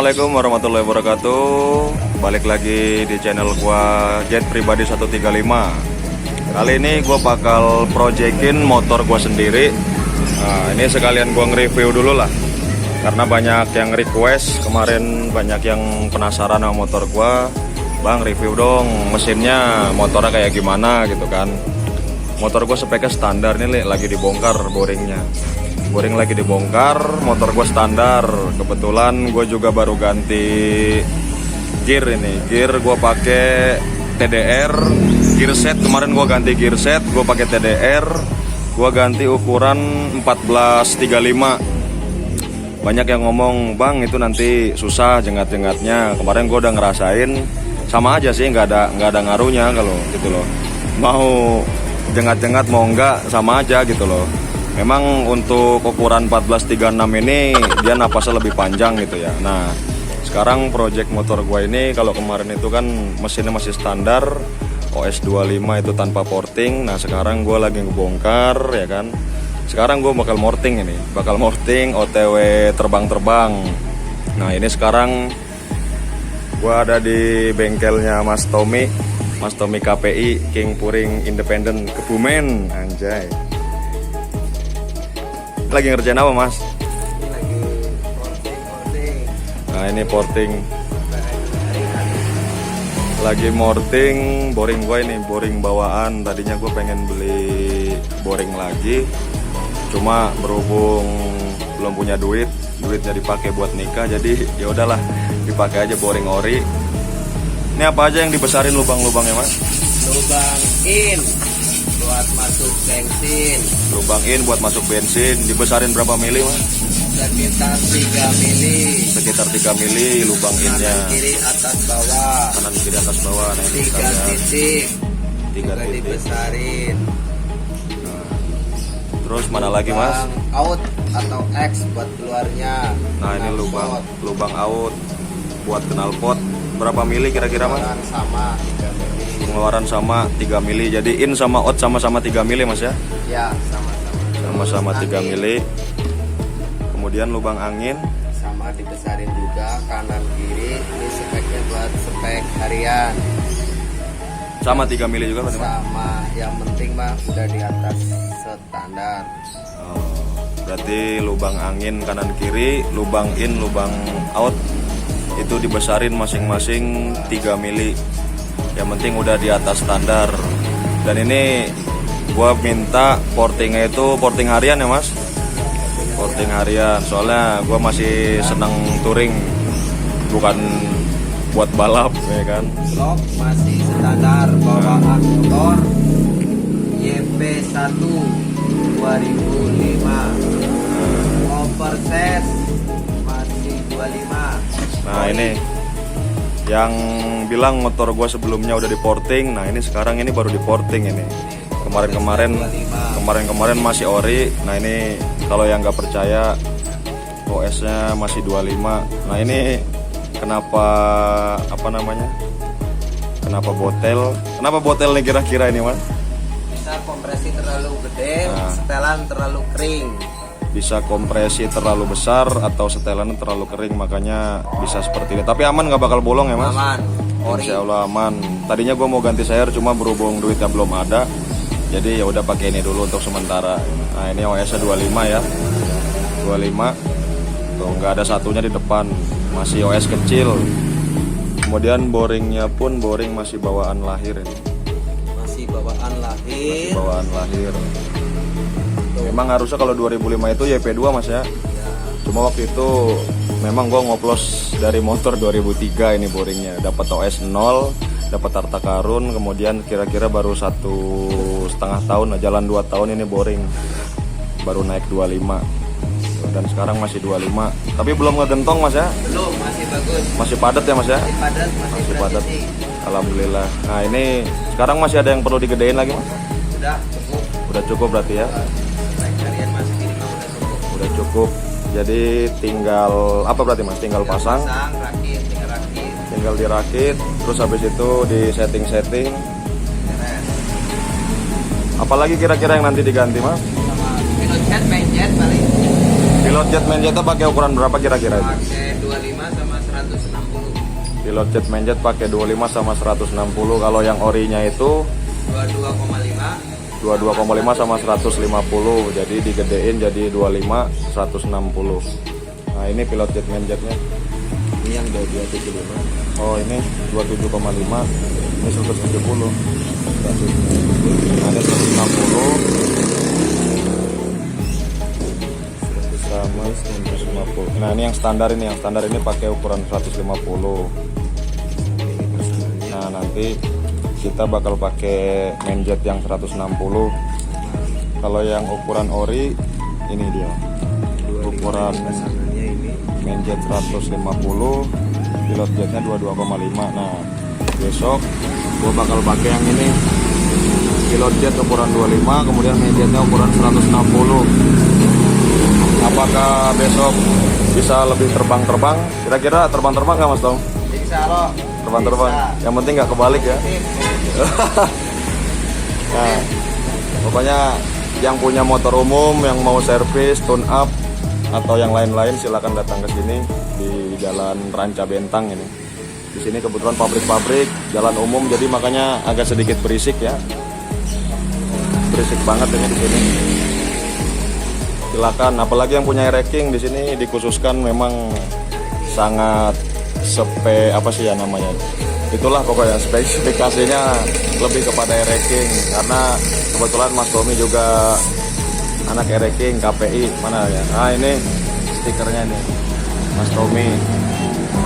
Assalamualaikum warahmatullahi wabarakatuh. Balik lagi di channel gua Jet Pribadi 135. Kali ini gua bakal projectin motor gua sendiri. Nah, ini sekalian gua nge-review dulu lah. Karena banyak yang request, kemarin banyak yang penasaran sama motor gua. Bang, review dong mesinnya, motornya kayak gimana gitu kan. Motor gua speknya standar nih, lagi dibongkar boringnya. Boring lagi dibongkar, motor gue standar. Kebetulan gue juga baru ganti gear ini. Gear gue pakai TDR, gear set. Kemarin gue ganti gear set, gue pakai TDR. Gue ganti ukuran 1435. Banyak yang ngomong, bang itu nanti susah jengat-jengatnya. Kemarin gue udah ngerasain, sama aja sih, nggak ada ngaruhnya kalau gitu loh. Mau jengat-jengat mau enggak sama aja gitu loh. Memang untuk ukuran 1436 ini dia napasnya lebih panjang gitu ya. Nah, sekarang project motor gue ini, kalau kemarin itu kan mesinnya masih standar OS25 itu tanpa porting. Nah, sekarang gue lagi ngebongkar ya kan. Sekarang gue bakal morting ini, OTW terbang-terbang. Nah, ini sekarang gue ada di bengkelnya Mas Tommy KPI King Puring Independent Kebumen, anjay. Lagi ngerjain apa, Mas? Lagi porting. Nah, ini porting. Lagi morting, boring gue ini, boring bawaan. Tadinya gue pengen beli boring lagi. Cuma berhubung belum punya duitnya dipakai buat nikah, jadi ya udahlah, dipakai aja boring ori. Ini apa aja yang dibesarin lubang-lubangnya, Mas? Lubang in buat masuk bensin. Lubang in buat masuk bensin, dibesarin berapa mili, Mas? Sekitar 3 mili. Sekitar 3 mili lubang innya. Kanan kiri atas bawah. Kanan kiri atas bawah. Nah, ini 3 titik. 3 titik. Dibesarin. Nah, terus mana lagi, Mas? Out atau X buat keluarnya. Nah, ini lubang out buat knalpot. Berapa mili kira-kira, Mas? Sama 3 mili. Pengeluaran sama 3 mili. Jadi in sama out sama-sama 3 mili, Mas ya? Ya, sama-sama. Sama-sama 3 mili. Kemudian lubang angin sama dibesarin juga kanan kiri. Ini speknya buat spek harian. sama 3 mili juga, Mas? Sama, yang penting mah udah di atas standar. Oh, berarti lubang angin kanan kiri, lubang in, lubang out itu dibesarin masing-masing 3 mili. Yang penting udah di atas standar. Dan ini gua minta portingnya itu porting harian ya, Mas? Porting harian, soalnya gua masih senang touring, bukan buat balap ya kan. Blok masih standar, bawaan motor YP1 2005. Overset masih 25. Nah, ini yang bilang motor gua sebelumnya udah di porting. Nah, ini sekarang ini baru di porting ini. Kemarin masih ori. Nah, ini kalau yang nggak percaya, OS-nya masih 25. Nah, ini kenapa Kenapa botel? Kenapa botel nih kira-kira ini, Mas? Bisa kompresi terlalu gede, Nah. setelan terlalu kering. Bisa kompresi terlalu besar atau setelannya terlalu kering, makanya bisa seperti ini. Tapi aman, nggak bakal bolong ya, Mas? Aman, ori. Insya Allah aman. Tadinya gue mau ganti sayur, cuma berhubung duitnya belum ada, jadi ya udah pakai ini dulu untuk sementara. Nah, ini OS-nya 25 ya, 25. Tuh nggak ada satunya di depan, masih OS kecil. Kemudian boringnya pun boring masih bawaan lahir ini. Masih bawaan lahir. Masih bawaan lahir. Memang harusnya kalau 2005 itu YP2, Mas ya. Cuma waktu itu memang gue ngoplos dari motor 2003 ini boringnya. Dapat OS 0, dapat harta karun, kemudian kira-kira baru 1,5 tahun, jalan 2 tahun ini boring. Baru naik 25. Dan sekarang masih 25. Tapi belum ngegentong, Mas ya. Belum, masih bagus. Masih padat ya, Mas ya. Masih padat, Masih padat. bersih. Alhamdulillah. Nah, ini sekarang masih ada yang perlu digedein lagi, Mas? Udah cukup. Udah cukup berarti ya. Naik harian masih minimal udah cukup. Udah cukup. Jadi tinggal apa berarti, Mas? Tinggal pasang, tinggal rakit. tinggal dirakit, terus habis itu di setting-setting. Beres. Apalagi kira-kira yang nanti diganti, Mas? Sama pilot jet, main jet paling. Pilot jet main jetnya pakai ukuran berapa kira-kira itu? Pakai 25 sama 160. Pilot jet mainjet pakai 25 sama 160. Kalau yang orinya itu 22,5 sama 150. Jadi digedein jadi 25 160. Nah, ini pilot jet mainjetnya. Ini yang 2275. Oh, ini 27,5. Ini 170. Nah, ini 160 sama 150. Nah, ini yang standar ini pakai ukuran 150. Nah, nanti kita bakal pakai mainjet yang 160. Kalau yang ukuran ori ini dia. Ukuran mainjet 150, pilot jetnya 22,5. Nah, besok gua bakal pakai yang ini. Pilot jet ukuran 25, kemudian mainjetnya ukuran 160. Apakah besok bisa lebih terbang-terbang? Kira-kira terbang-terbang nggak Mas Tom? Bisa loh. Terbang-terbang. Yang penting nggak kebalik ya. Nah, pokoknya yang punya motor umum, yang mau servis, tune up atau yang lain-lain silakan datang ke sini di Jalan Ranca Bentang ini. Di sini kebetulan pabrik-pabrik, jalan umum, jadi makanya agak sedikit berisik ya. Berisik banget ini di sini. Silakan, apalagi yang punya racking di sini dikhususkan memang sangat itulah pokoknya spesifikasinya lebih kepada racking, karena kebetulan Mas Tommy juga anak racking KPI mana ya. Nah, ini stikernya nih Mas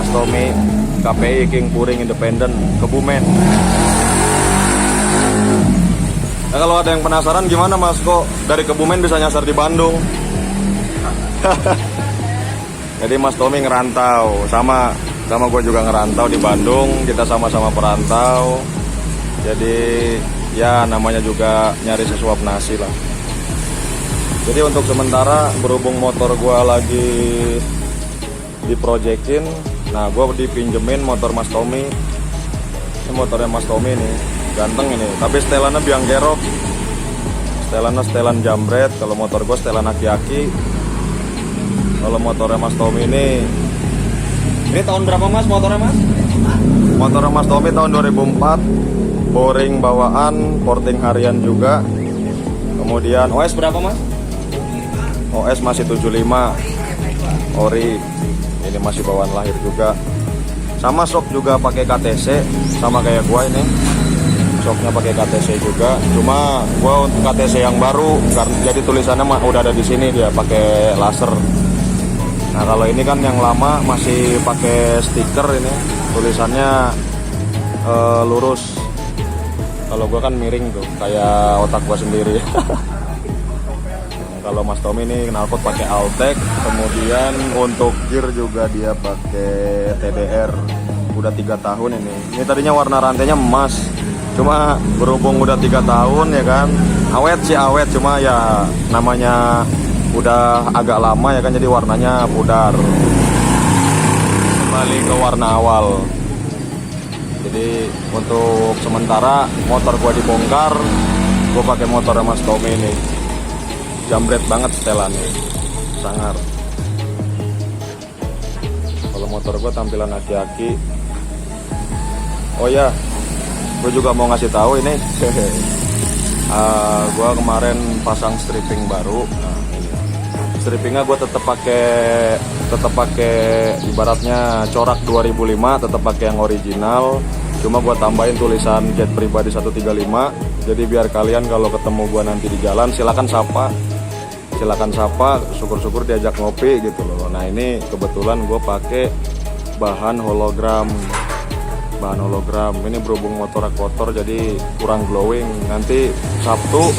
Tommy KPI King Puring Independent Kebumen. Nah, kalau ada yang penasaran gimana Mas kok dari Kebumen bisa nyasar di Bandung? Jadi Mas Tommy ngerantau, sama gue juga ngerantau di Bandung, kita sama-sama perantau. Jadi ya namanya juga nyari sesuap nasi lah. Jadi untuk sementara berhubung motor gue lagi diprojekin, nah gue dipinjemin motor Mas Tommy. Ini motornya Mas Tommy nih, ganteng ini, tapi setelannya biang kerok. Setelan jambret. Kalau motor gue setelan aki-aki. Kalau motornya Mas Tommy ini tahun berapa Mas motornya Mas? Motornya Mas Tommy tahun 2004. Boring bawaan, porting harian juga. Kemudian OS berapa Mas? OS masih 75. Ori. Ini masih bawaan lahir juga. Sama shock juga pakai KTC, sama kayak gua ini. Shocknya pakai KTC juga. Cuma gua untuk KTC yang baru, karena jadi tulisannya udah ada di sini, dia pakai laser. Nah, kalau ini kan yang lama masih pakai stiker ini, tulisannya lurus. Kalau gua kan miring tuh, kayak otak gua sendiri. Kalau Mas Tommy ini knalpot pakai Altec, kemudian untuk gear juga dia pakai TDR. Udah 3 tahun ini. Ini tadinya warna rantainya emas, cuma berhubung udah 3 tahun ya kan, awet, cuma ya namanya udah agak lama ya kan, jadi warnanya pudar. Kembali ke warna awal. Jadi untuk sementara motor gua dibongkar, gua pakai motor Mas Tommy ini. Jambret banget setelannya, sangar. Kalau motor gua tampilan aki-aki. Oh ya, gua juga mau ngasih tahu ini. Gua kemarin pasang stripping baru. Nah, ini. Strippingnya gua tetap pakai ibaratnya corak 2005, tetap pakai yang original. Cuma gua tambahin tulisan Jet Pribadi 135. Jadi biar kalian kalau ketemu gua nanti di jalan silakan sapa, syukur-syukur diajak ngopi gitu loh. Nah, ini kebetulan gue pakai bahan hologram. Ini berhubung motor kotor jadi kurang glowing. Nanti Sabtu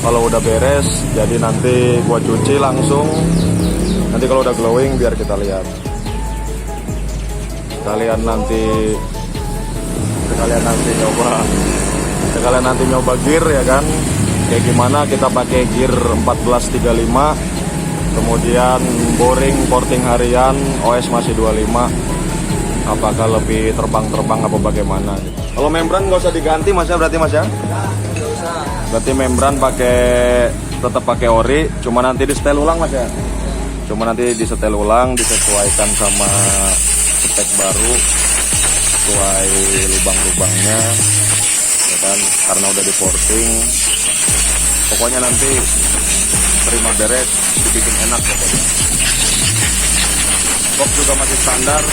kalau udah beres, jadi nanti gue cuci langsung. Nanti kalau udah glowing biar kita lihat. Kalian nanti nyoba gear ya kan. Kayak gimana kita pakai gear 1435, kemudian boring porting harian, OS masih 25. Apakah lebih terbang-terbang apa bagaimana gitu. Kalau membran nggak usah diganti Mas ya, berarti Mas ya? Nggak usah. Berarti membran tetap pakai ori, cuma nanti di setel ulang Mas ya? Cuma nanti disetel ulang, disesuaikan sama spek baru, sesuai lubang-lubangnya, ya kan? Karena udah di porting. Pokoknya nanti terima beres, dibikin enak pokoknya. Box juga masih standar.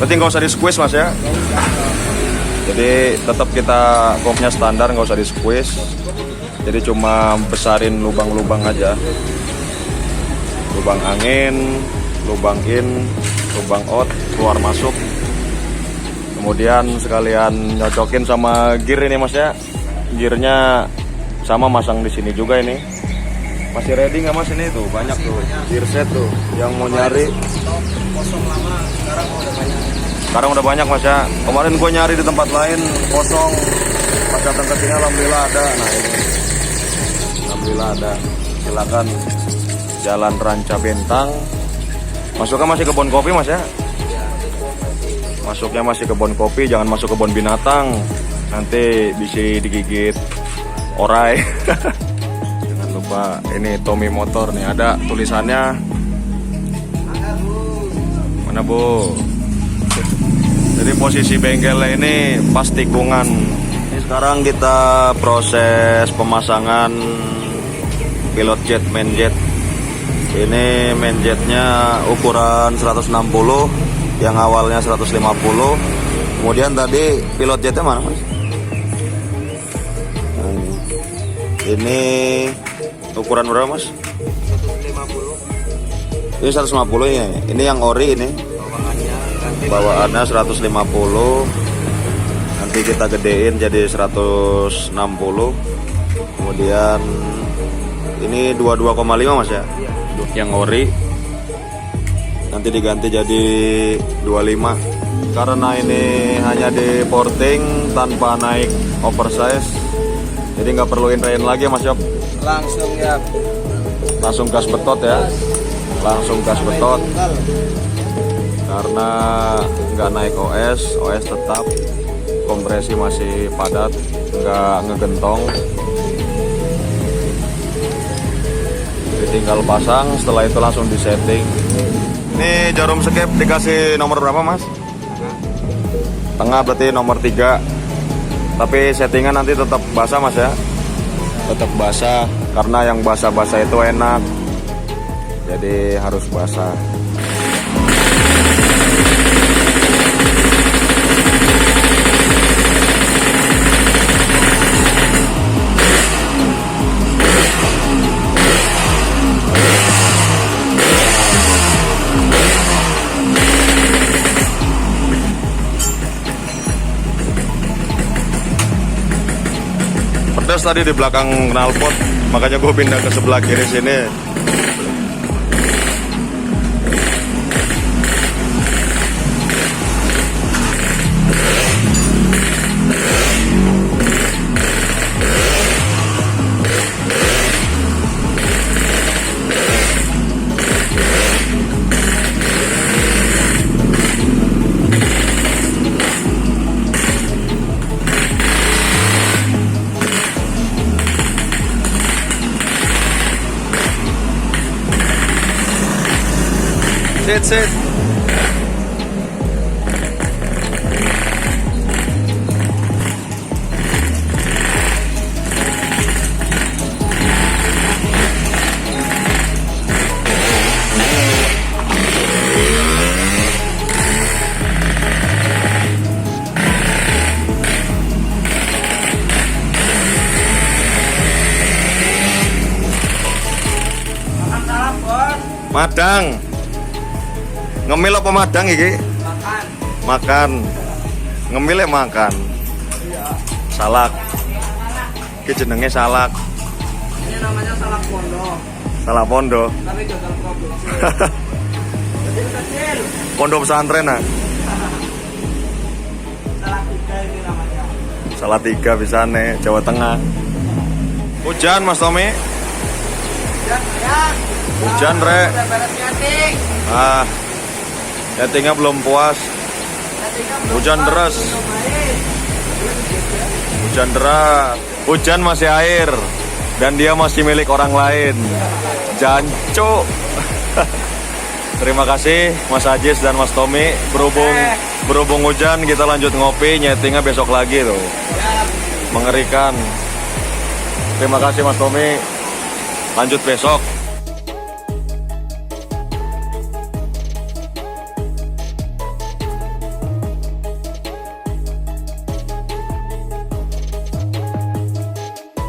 Berarti nggak usah di squeeze mas ya? Jadi tetap kita boxnya standar, nggak usah di squeeze. Jadi cuma besarin lubang-lubang aja. Lubang angin, lubang in, lubang out, keluar masuk. Kemudian sekalian nyocokin sama gear ini mas ya. Gearnya sama masang di sini juga ini. Masih ready nggak mas ini tuh? Banyak tuh gear set tuh. Yang mau nyari. Kosong lama, sekarang udah banyak. Sekarang udah banyak mas ya. Kemarin gue nyari di tempat lain kosong. Pas datang ke sini alhamdulillah ada. Nah ini, alhamdulillah ada. Silakan. Jalan Ranca Bentang. Masuknya masih kebun kopi mas ya? Masuknya masih kebun kopi, jangan masuk kebun binatang. Nanti bisa digigit orai. Jangan lupa ini Tommy Motor nih, ada tulisannya. Mana bu? Jadi posisi bengkelnya ini pas tikungan. Ini sekarang kita proses pemasangan pilot jet, main jet. Ini main jetnya ukuran 160, yang awalnya 150. Kemudian tadi pilot jetnya mana mas? Ini ukuran berapa mas? 150. Ini 150 ya. Ini yang ori ini. Bawaannya 150. Nanti kita gedein jadi 160. Kemudian ini 22,5 mas ya? Yang ori nanti diganti jadi 25. Karena ini hanya di porting tanpa naik oversize, jadi nggak perlu inrain lagi mas Yop. Langsung ya. Langsung gas betot ya. Langsung gas betot. Karena nggak naik OS tetap kompresi masih padat, nggak ngegentong. Tinggal pasang, setelah itu langsung disetting. Ini jarum skep dikasih nomor berapa mas? Tengah berarti nomor 3. Tapi settingan nanti tetap basah mas ya. Tetap basah, karena yang basah-basah itu enak. Jadi harus basah. Pedas tadi di belakang knalpot, makanya gue pindah ke sebelah kiri sini. Sit. Madang. Ngemil apa madang iki? Makan. Ngemil makan. Salak. Iki jenenge salak. Ini namanya salak pondo. Salak pondo. Tapi gagal produksi. Kecil. Pondok pesantren nah. Salak 3 ini namanya. Salatiga bisa nih, Jawa Tengah. Hujan Mas Tommy? Hujan rek. Settingnya belum puas. Hujan deras. Hujan deras. Hujan masih air. dan dia masih milik orang lain. Jancu. Terima kasih Mas Ajis dan Mas Tommy. Berhubung hujan, kita lanjut ngopi, nyetingnya besok lagi tuh. Mengerikan. Terima kasih Mas Tommy. Lanjut besok.